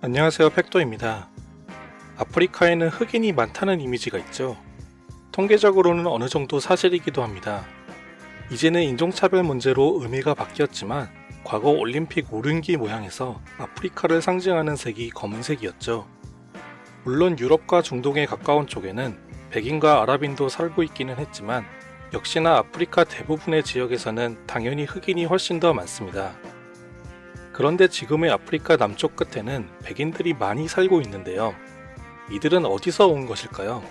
안녕하세요, 팩토입니다. 아프리카에는 흑인이 많다는 이미지가 있죠. 통계적으로는 어느 정도 사실이기도 합니다. 이제는 인종차별 문제로 의미가 바뀌었지만 과거 올림픽 오륜기 모양에서 아프리카를 상징하는 색이 검은색이었죠. 물론 유럽과 중동에 가까운 쪽에는 백인과 아랍인도 살고 있기는 했지만 역시나 아프리카 대부분의 지역에서는 당연히 흑인이 훨씬 더 많습니다. 그런데 지금의 아프리카 남쪽 끝에는 백인들이 많이 살고 있는데요. 이들은 어디서 온 것일까요?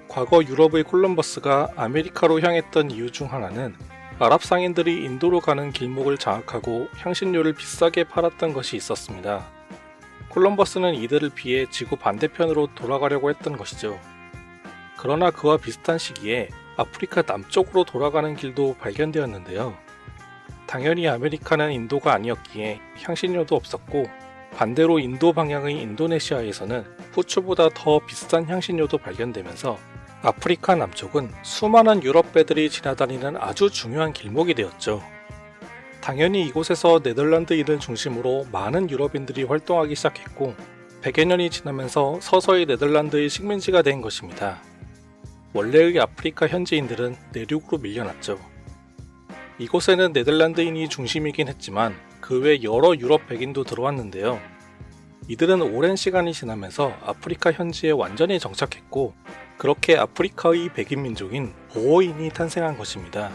과거 유럽의 콜럼버스가 아메리카로 향했던 이유 중 하나는 아랍 상인들이 인도로 가는 길목을 장악하고 향신료를 비싸게 팔았던 것이 있었습니다. 콜럼버스는 이들을 피해 지구 반대편으로 돌아가려고 했던 것이죠. 그러나 그와 비슷한 시기에 아프리카 남쪽으로 돌아가는 길도 발견되었는데요. 당연히 아메리카는 인도가 아니었기에 향신료도 없었고 반대로 인도 방향의 인도네시아에서는 후추보다 더 비싼 향신료도 발견되면서 아프리카 남쪽은 수많은 유럽 배들이 지나다니는 아주 중요한 길목이 되었죠. 당연히 이곳에서 네덜란드인을 중심으로 많은 유럽인들이 활동하기 시작했고 100여 년이 지나면서 서서히 네덜란드의 식민지가 된 것입니다. 원래의 아프리카 현지인들은 내륙으로 밀려났죠. 이곳에는 네덜란드인이 중심이긴 했지만 그 외 여러 유럽 백인도 들어왔는데요. 이들은 오랜 시간이 지나면서 아프리카 현지에 완전히 정착했고 그렇게 아프리카의 백인 민족인 보어인이 탄생한 것입니다.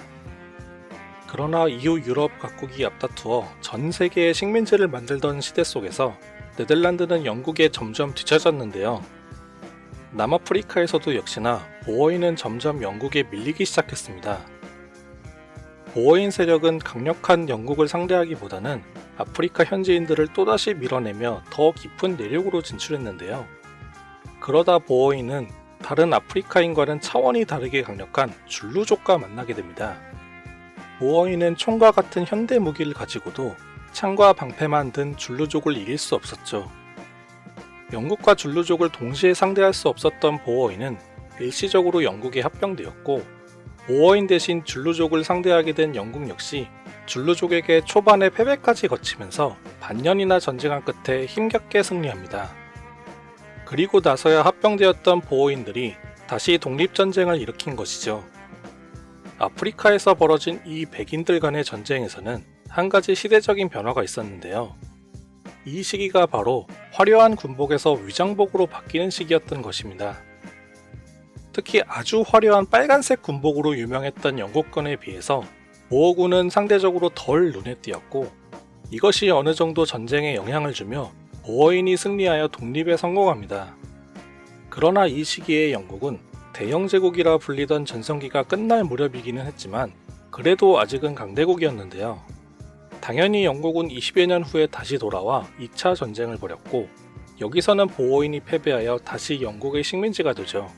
그러나 이후 유럽 각국이 앞다투어 전 세계의 식민지를 만들던 시대 속에서 네덜란드는 영국에 점점 뒤처졌는데요. 남아프리카에서도 역시나 보어인은 점점 영국에 밀리기 시작했습니다. 보어인 세력은 강력한 영국을 상대하기보다는 아프리카 현지인들을 또다시 밀어내며 더 깊은 내륙으로 진출했는데요. 그러다 보어인은 다른 아프리카인과는 차원이 다르게 강력한 줄루족과 만나게 됩니다. 보어인은 총과 같은 현대 무기를 가지고도 창과 방패만 든 줄루족을 이길 수 없었죠. 영국과 줄루족을 동시에 상대할 수 없었던 보어인은 일시적으로 영국에 합병되었고 보어인 대신 줄루족을 상대하게 된 영국 역시 줄루족에게 초반에 패배까지 거치면서 반년이나 전쟁한 끝에 힘겹게 승리합니다. 그리고 나서야 합병되었던 보어인들이 다시 독립전쟁을 일으킨 것이죠. 아프리카에서 벌어진 이 백인들 간의 전쟁에서는 한 가지 시대적인 변화가 있었는데요. 이 시기가 바로 화려한 군복에서 위장복으로 바뀌는 시기였던 것입니다. 특히 아주 화려한 빨간색 군복으로 유명했던 영국군에 비해서 보어군은 상대적으로 덜 눈에 띄었고 이것이 어느 정도 전쟁에 영향을 주며 보어인이 승리하여 독립에 성공합니다. 그러나 이 시기에 영국은 대영 제국이라 불리던 전성기가 끝날 무렵이기는 했지만 그래도 아직은 강대국이었는데요. 당연히 영국은 20여 년 후에 다시 돌아와 2차 전쟁을 벌였고 여기서는 보어인이 패배하여 다시 영국의 식민지가 되죠.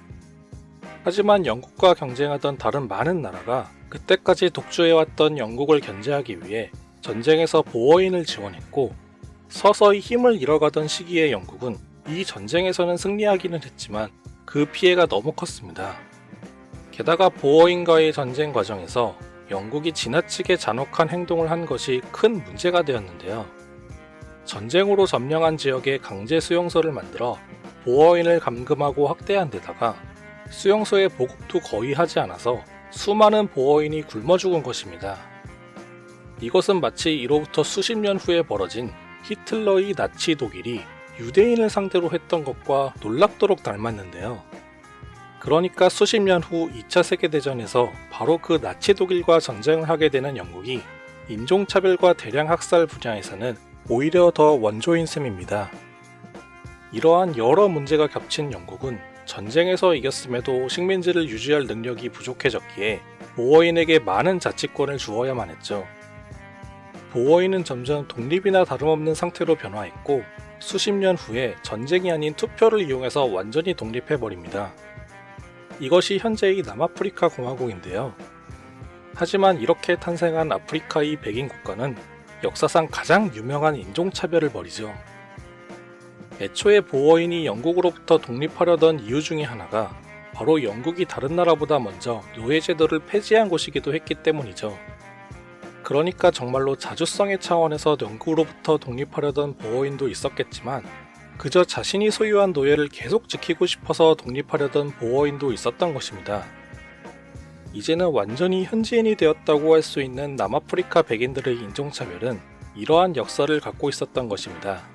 하지만 영국과 경쟁하던 다른 많은 나라가 그때까지 독주해왔던 영국을 견제하기 위해 전쟁에서 보어인을 지원했고 서서히 힘을 잃어가던 시기의 영국은 이 전쟁에서는 승리하기는 했지만 그 피해가 너무 컸습니다. 게다가 보어인과의 전쟁 과정에서 영국이 지나치게 잔혹한 행동을 한 것이 큰 문제가 되었는데요. 전쟁으로 점령한 지역에 강제 수용소를 만들어 보어인을 감금하고 학대한 데다가 수용소의 보급도 거의 하지 않아서 수많은 보어인이 굶어 죽은 것입니다. 이것은 마치 이로부터 수십 년 후에 벌어진 히틀러의 나치 독일이 유대인을 상대로 했던 것과 놀랍도록 닮았는데요. 그러니까 수십 년 후 2차 세계대전에서 바로 그 나치 독일과 전쟁을 하게 되는 영국이 인종차별과 대량 학살 분야에서는 오히려 더 원조인 셈입니다. 이러한 여러 문제가 겹친 영국은 전쟁에서 이겼음에도 식민지를 유지할 능력이 부족해졌기에 보어인에게 많은 자치권을 주어야만 했죠. 보어인은 점점 독립이나 다름없는 상태로 변화했고 수십 년 후에 전쟁이 아닌 투표를 이용해서 완전히 독립해버립니다. 이것이 현재의 남아프리카 공화국인데요. 하지만 이렇게 탄생한 아프리카의 백인 국가는 역사상 가장 유명한 인종차별을 벌이죠. 애초에 보어인이 영국으로부터 독립하려던 이유 중에 하나가 바로 영국이 다른 나라보다 먼저 노예제도를 폐지한 곳이기도 했기 때문이죠. 그러니까 정말로 자주성의 차원에서 영국으로부터 독립하려던 보어인도 있었겠지만 그저 자신이 소유한 노예를 계속 지키고 싶어서 독립하려던 보어인도 있었던 것입니다. 이제는 완전히 현지인이 되었다고 할 수 있는 남아프리카 백인들의 인종차별은 이러한 역사를 갖고 있었던 것입니다.